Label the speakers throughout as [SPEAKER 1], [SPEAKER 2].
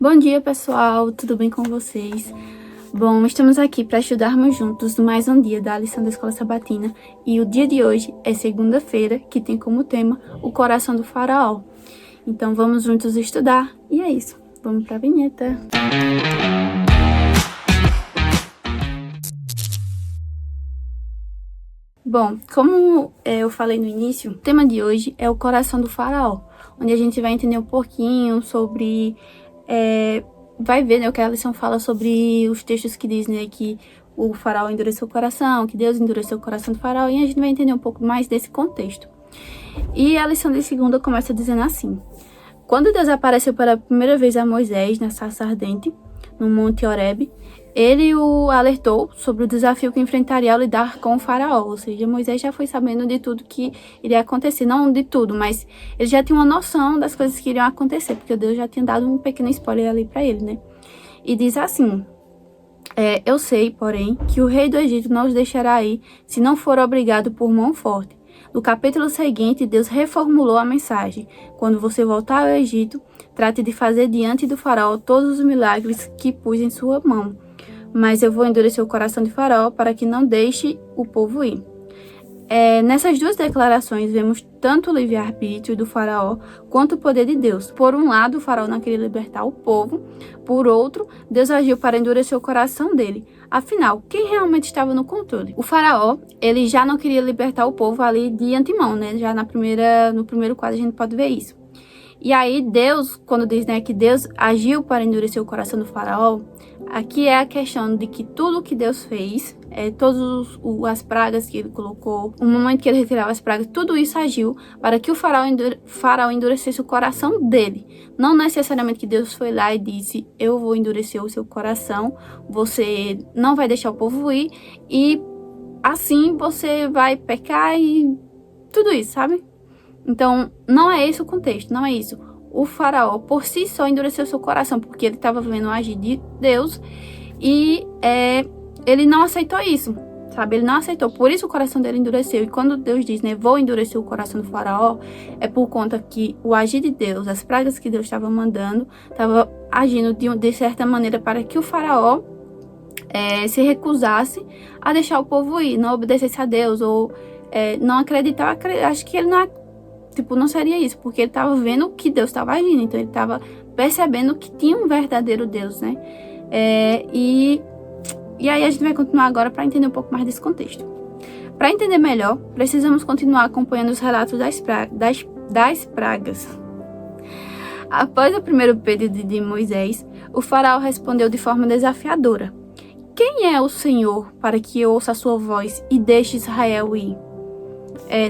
[SPEAKER 1] Bom dia, pessoal! Tudo bem com vocês? Bom, estamos aqui para estudarmos juntos mais um dia da lição da Escola Sabatina e o dia de hoje é segunda-feira, que tem como tema o coração do faraó. Então vamos juntos estudar e é isso. Vamos para a vinheta. Bom, como eu falei no início, o tema de hoje é o coração do faraó, onde a gente vai entender um pouquinho sobre... vai ver, né, o que a lição fala sobre os textos que diz, né, que o faraó endureceu o coração, que Deus endureceu o coração do faraó, e a gente vai entender um pouco mais desse contexto. E a lição de segunda começa dizendo assim: quando Deus apareceu pela primeira vez a Moisés na sarça ardente, no Monte Horebe, ele o alertou sobre o desafio que enfrentaria ao lidar com o faraó. Ou seja, Moisés já foi sabendo de tudo que iria acontecer. Não de tudo, mas ele já tinha uma noção das coisas que iriam acontecer, porque Deus já tinha dado um pequeno spoiler ali para ele, né? E diz assim: eu sei, porém, que o rei do Egito não os deixará ir se não for obrigado por mão forte. No capítulo seguinte, Deus reformulou a mensagem: quando você voltar ao Egito, trate de fazer diante do faraó todos os milagres que pus em sua mão. Mas eu vou endurecer o coração de faraó para que não deixe o povo ir. Nessas duas declarações, vemos tanto o livre-arbítrio do faraó quanto o poder de Deus. Por um lado, o faraó não queria libertar o povo. Por outro, Deus agiu para endurecer o coração dele. Afinal, quem realmente estava no controle? O faraó, ele já não queria libertar o povo ali de antemão, né? Já no primeiro quadro a gente pode ver isso. E aí Deus, quando diz, né, que Deus agiu para endurecer o coração do faraó, aqui é a questão de que tudo que Deus fez, todas as pragas que ele colocou, o momento que ele retirava as pragas, tudo isso agiu para que o faraó endurecesse o coração dele. Não necessariamente que Deus foi lá e disse: eu vou endurecer o seu coração, você não vai deixar o povo ir e assim você vai pecar e tudo isso, sabe? Então, não é esse o contexto, não é isso. O faraó, por si só, endureceu seu coração, porque ele estava vendo o agir de Deus e ele não aceitou isso, sabe? Ele não aceitou, por isso o coração dele endureceu. E quando Deus diz, né, vou endurecer o coração do faraó, é por conta que o agir de Deus, as pragas que Deus estava mandando, estava agindo de certa maneira para que o faraó se recusasse a deixar o povo ir, não obedecesse a Deus ou não acreditar. Acho que ele não seria isso, porque ele estava vendo que Deus estava agindo, então ele estava percebendo que tinha um verdadeiro Deus, né? E aí a gente vai continuar agora para entender um pouco mais desse contexto. Para entender melhor, precisamos continuar acompanhando os relatos das pragas. Após o primeiro pedido de Moisés, o faraó respondeu de forma desafiadora: quem é o Senhor para que eu ouça a sua voz e deixe Israel ir?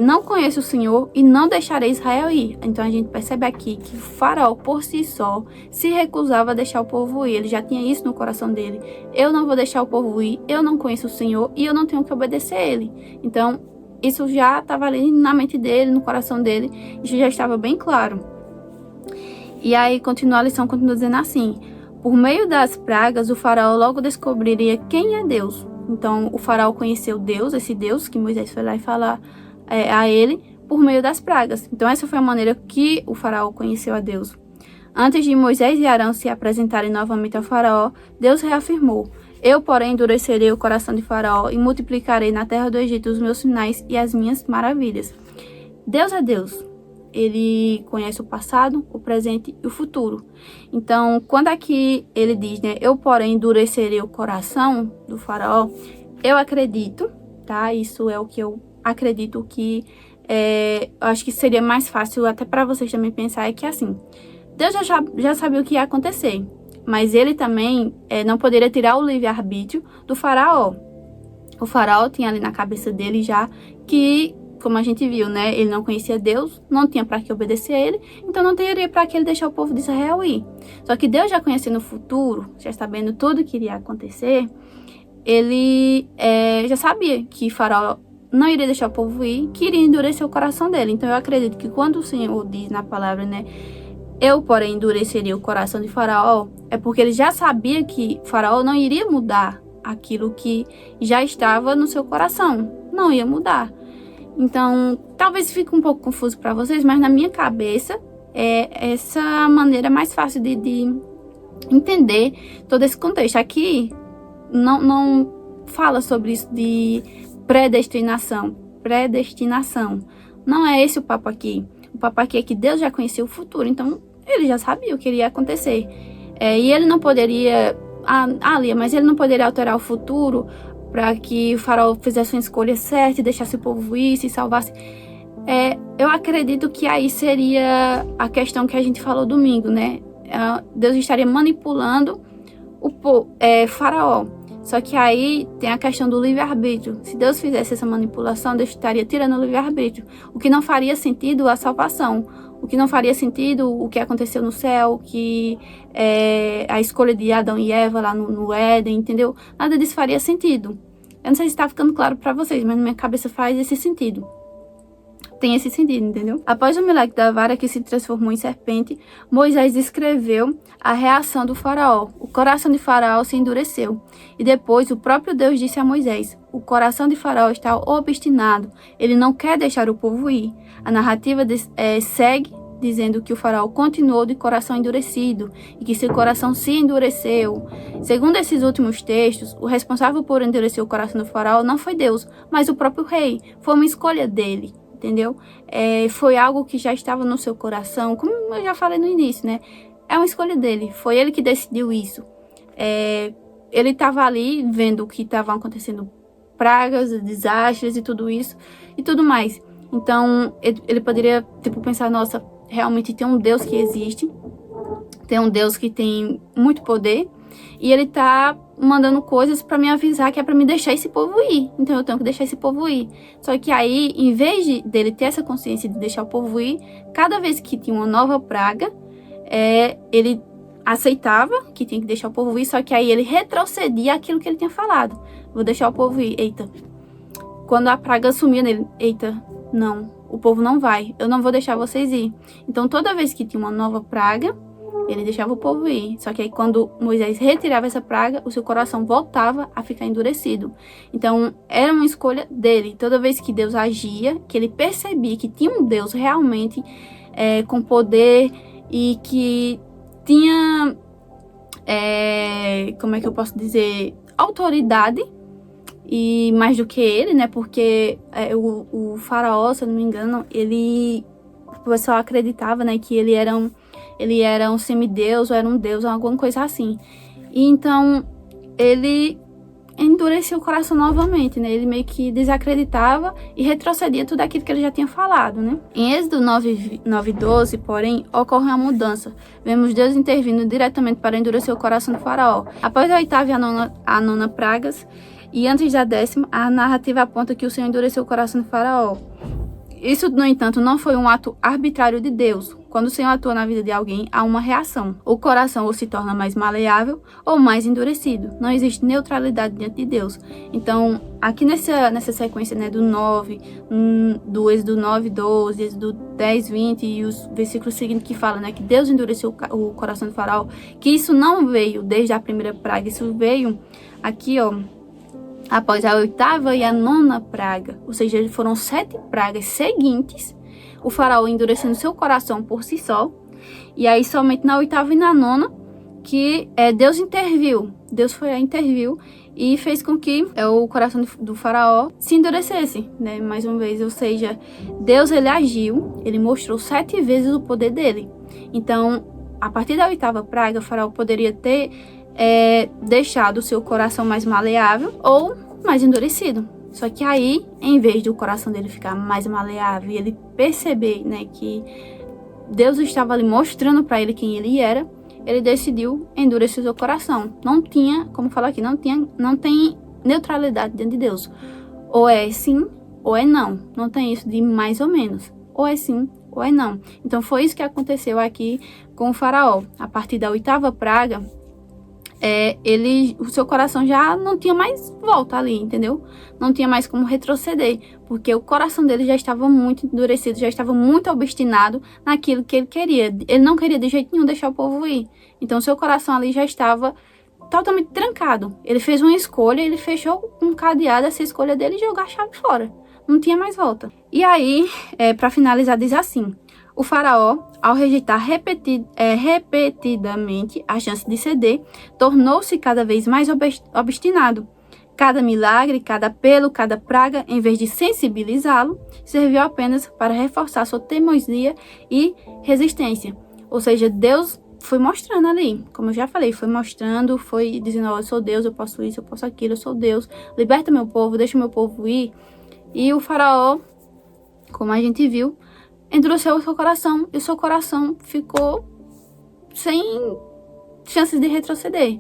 [SPEAKER 1] Não conheço o Senhor e não deixarei Israel ir. Então a gente percebe aqui que o faraó por si só se recusava a deixar o povo ir. Ele já tinha isso no coração dele: eu não vou deixar o povo ir, eu não conheço o Senhor e eu não tenho que obedecer a ele. Então isso já estava ali na mente dele, no coração dele, isso já estava bem claro. E aí a lição continua dizendo assim: por meio das pragas, o faraó logo descobriria quem é Deus. Então o faraó conheceu Deus, esse Deus que Moisés foi lá e falar a ele, por meio das pragas. Então essa foi a maneira que o faraó conheceu a Deus. Antes de Moisés e Arão se apresentarem novamente ao faraó, Deus reafirmou: eu, porém, endurecerei o coração de faraó e multiplicarei na terra do Egito os meus sinais e as minhas maravilhas. Deus é Deus. Ele conhece o passado, o presente e o futuro. Então, quando aqui ele diz, né, eu, porém, endurecerei o coração do faraó, eu acredito, tá? Isso é o que eu acredito que acho que seria mais fácil até para vocês também pensar, é que assim, Deus já sabia o que ia acontecer, mas ele também não poderia tirar o livre-arbítrio do faraó. O faraó tinha ali na cabeça dele já que, como a gente viu, né, ele não conhecia Deus, não tinha para que obedecer a ele, então não teria para que ele deixar o povo de Israel ir. Só que Deus, já conhecendo o futuro, já sabendo tudo que iria acontecer, ele já sabia que faraó não iria deixar o povo ir, que iria endurecer o coração dele. Então eu acredito que quando o Senhor diz na palavra, né, eu, porém, endureceria o coração de faraó, é porque ele já sabia que faraó não iria mudar aquilo que já estava no seu coração, não ia mudar. Então talvez fique um pouco confuso para vocês, mas na minha cabeça é essa maneira mais fácil de entender todo esse contexto. Aqui não fala sobre isso de predestinação. Não é esse o papo aqui. O papo aqui é que Deus já conhecia o futuro, então ele já sabia o que iria acontecer. E ele não poderia... Lia, mas ele não poderia alterar o futuro para que o faraó fizesse uma escolha certa e deixasse o povo ir, se salvasse. Eu acredito que aí seria a questão que a gente falou domingo, né? Deus estaria manipulando o faraó. Só que aí tem a questão do livre-arbítrio. Se Deus fizesse essa manipulação, Deus estaria tirando o livre-arbítrio. O que não faria sentido a salvação. O que não faria sentido o que aconteceu no céu, a escolha de Adão e Eva lá no Éden, entendeu? Nada disso faria sentido. Eu não sei se está ficando claro para vocês, mas na minha cabeça faz esse sentido. Tem esse sentido, entendeu? Após o milagre da vara que se transformou em serpente, Moisés descreveu a reação do faraó. O coração de faraó se endureceu. E depois o próprio Deus disse a Moisés: o coração de faraó está obstinado. Ele não quer deixar o povo ir. A narrativa segue dizendo que o faraó continuou de coração endurecido e que seu coração se endureceu. Segundo esses últimos textos, o responsável por endurecer o coração do faraó não foi Deus, mas o próprio rei. Foi uma escolha dele. Entendeu? Foi algo que já estava no seu coração, como eu já falei no início, né? É uma escolha dele, foi ele que decidiu isso. Ele estava ali vendo o que estavam acontecendo, pragas, desastres e tudo isso, e tudo mais. Então, ele poderia, pensar, nossa, realmente tem um Deus que existe, tem um Deus que tem muito poder, e ele tá mandando coisas para me avisar que é para me deixar esse povo ir. Então eu tenho que deixar esse povo ir. Só que aí, em vez dele ter essa consciência de deixar o povo ir, cada vez que tinha uma nova praga, ele aceitava que tinha que deixar o povo ir, só que aí ele retrocedia aquilo que ele tinha falado. Vou deixar o povo ir. Eita. Quando a praga sumia nele, eita, não, o povo não vai. Eu não vou deixar vocês ir. Então toda vez que tinha uma nova praga, ele deixava o povo ir. Só que aí quando Moisés retirava essa praga, o seu coração voltava a ficar endurecido. Então era uma escolha dele. Toda vez que Deus agia, que ele percebia que tinha um Deus realmente com poder e que tinha, como é que eu posso dizer, autoridade, e mais do que ele, né? Porque o faraó, se eu não me engano, o pessoal acreditava, né, que ele era um semideus ou era um deus, alguma coisa assim. E então ele endureceu o coração novamente, né? Ele meio que desacreditava e retrocedia tudo aquilo que ele já tinha falado, né? Em Êxodo 9:12, porém, ocorre uma mudança. Vemos Deus intervindo diretamente para endurecer o coração do faraó. Após a oitava e a nona pragas, e antes da 10ª, a narrativa aponta que o Senhor endureceu o coração do faraó. Isso, no entanto, não foi um ato arbitrário de Deus. Quando o Senhor atua na vida de alguém, há uma reação. O coração ou se torna mais maleável ou mais endurecido. Não existe neutralidade diante de Deus. Então, aqui nessa sequência, né, do Êxodo 9:12, Êxodo 10:20 e os versículos seguintes que falam, né, que Deus endureceu o coração do faraó, que isso não veio desde a primeira praga, isso veio aqui, após a oitava e a nona praga, ou seja, foram 7 pragas seguintes, o faraó endurecendo seu coração por si só, e aí somente na oitava e na nona que Deus interviu. Deus interviu e fez com que o coração do faraó se endurecesse, né, mais uma vez, ou seja, Deus ele agiu, ele mostrou 7 vezes o poder dele. Então, a partir da oitava praga, o faraó poderia ter deixado o seu coração mais maleável ou mais endurecido. Só que aí, em vez do coração dele ficar mais maleável e ele perceber, né, que Deus estava ali mostrando para ele quem ele era, ele decidiu endurecer seu coração. Não tinha, como fala aqui, não tem neutralidade diante de Deus. Ou é sim, ou é não. Não tem isso de mais ou menos. Ou é sim, ou é não. Então foi isso que aconteceu aqui com o faraó. A partir da oitava praga, o seu coração já não tinha mais volta ali, entendeu? Não tinha mais como retroceder, porque o coração dele já estava muito endurecido, já estava muito obstinado naquilo que ele queria. Ele não queria de jeito nenhum deixar o povo ir. Então, seu coração ali já estava totalmente trancado. Ele fez uma escolha, ele fechou um cadeado essa escolha dele e jogou a chave fora. Não tinha mais volta. E aí, para finalizar, diz assim: O faraó, ao rejeitar repetidamente a chance de ceder, tornou-se cada vez mais obstinado. Cada milagre, cada apelo, cada praga, em vez de sensibilizá-lo, serviu apenas para reforçar sua teimosia e resistência. Ou seja, Deus foi mostrando ali, como eu já falei, foi mostrando, foi dizendo, eu sou Deus, eu posso isso, eu posso aquilo, eu sou Deus, liberta meu povo, deixa meu povo ir. E o faraó, como a gente viu, endureceu o seu coração, e o seu coração ficou sem chances de retroceder,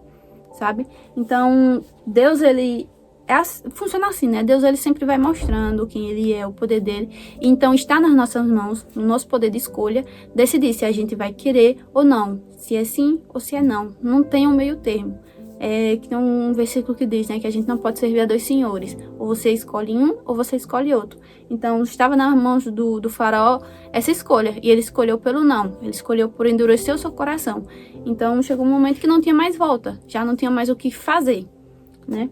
[SPEAKER 1] sabe? Então, Deus, ele funciona assim, né? Deus, ele sempre vai mostrando quem ele é, o poder dele. Então, está nas nossas mãos, no nosso poder de escolha, decidir se a gente vai querer ou não, se é sim ou se é não. Não tem um meio termo. Que tem um versículo que diz, né, que a gente não pode servir a dois senhores. Ou você escolhe um, ou você escolhe outro. Então, estava nas mãos do faraó essa escolha. E ele escolheu pelo não. Ele escolheu por endurecer o seu coração. Então, chegou um momento que não tinha mais volta. Já não tinha mais o que fazer, né?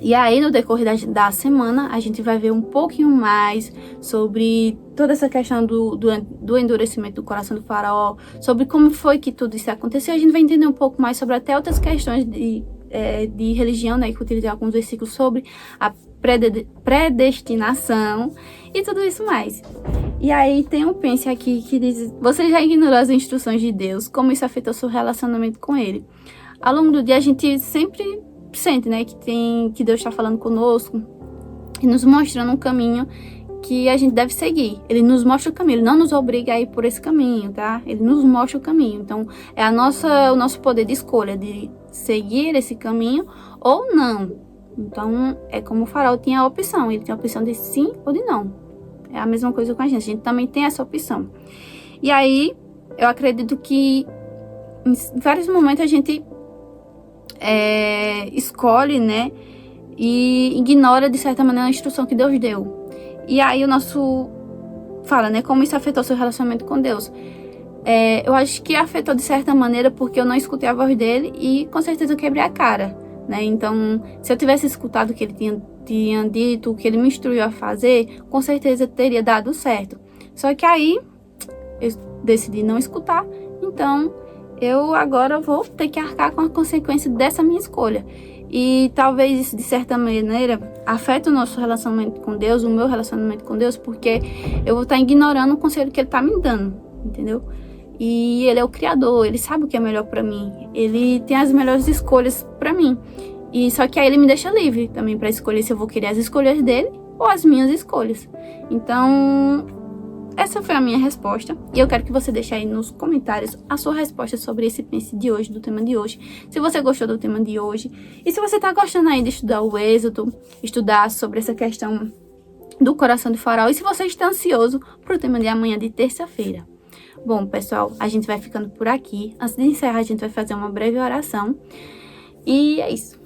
[SPEAKER 1] E aí, no decorrer da semana, a gente vai ver um pouquinho mais sobre toda essa questão do endurecimento do coração do faraó, sobre como foi que tudo isso aconteceu. A gente vai entender um pouco mais sobre até outras questões de religião, né, que utilizei alguns versículos sobre a predestinação e tudo isso mais. E aí tem um pense aqui que diz, você já ignorou as instruções de Deus, como isso afetou seu relacionamento com ele? Ao longo do dia, a gente sempre sente, né, que Deus está falando conosco e nos mostrando um caminho que a gente deve seguir. Ele nos mostra o caminho, ele não nos obriga a ir por esse caminho, tá? Ele nos mostra o caminho. Então, é o nosso poder de escolha de seguir esse caminho ou não. Então, é como o faraó tinha a opção, ele tinha a opção de sim ou de não. É a mesma coisa com a gente também tem essa opção. E aí, eu acredito que em vários momentos a gente escolhe, né, e ignora de certa maneira a instrução que Deus deu. E aí fala, né, como isso afetou seu relacionamento com Deus. Eu acho que afetou de certa maneira porque eu não escutei a voz dele e com certeza eu quebrei a cara, né? Então, se eu tivesse escutado o que ele tinha dito, o que ele me instruiu a fazer, com certeza teria dado certo. Só que aí eu decidi não escutar, então eu agora vou ter que arcar com a consequência dessa minha escolha. E talvez isso, de certa maneira, afete o nosso relacionamento com Deus, o meu relacionamento com Deus, porque eu vou estar ignorando o conselho que ele está me dando, entendeu? E ele é o Criador, ele sabe o que é melhor para mim, ele tem as melhores escolhas para mim. E só que aí ele me deixa livre também para escolher se eu vou querer as escolhas dele ou as minhas escolhas. Então, essa foi a minha resposta, e eu quero que você deixe aí nos comentários a sua resposta sobre esse pense de hoje, do tema de hoje, se você gostou do tema de hoje, e se você tá gostando aí de estudar o Êxodo, estudar sobre essa questão do coração do faraó, e se você está ansioso pro tema de amanhã, de terça-feira. Bom, pessoal, a gente vai ficando por aqui. Antes de encerrar, a gente vai fazer uma breve oração, e é isso.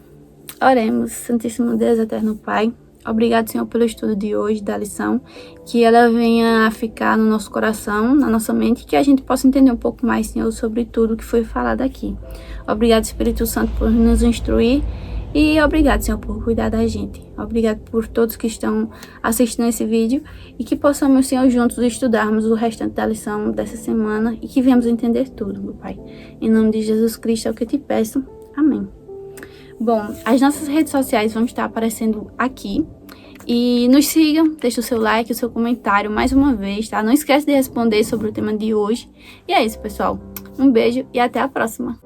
[SPEAKER 1] Oremos. Santíssimo Deus, eterno Pai, obrigado, Senhor, pelo estudo de hoje, da lição, que ela venha a ficar no nosso coração, na nossa mente, que a gente possa entender um pouco mais, Senhor, sobre tudo que foi falado aqui. Obrigado, Espírito Santo, por nos instruir, e obrigado, Senhor, por cuidar da gente. Obrigado por todos que estão assistindo esse vídeo, e que possamos, Senhor, juntos estudarmos o restante da lição dessa semana, e que venhamos entender tudo, meu Pai. Em nome de Jesus Cristo é o que eu te peço. Amém. Bom, as nossas redes sociais vão estar aparecendo aqui. E nos sigam, deixa o seu like, o seu comentário mais uma vez, tá? Não esquece de responder sobre o tema de hoje. E é isso, pessoal. Um beijo e até a próxima.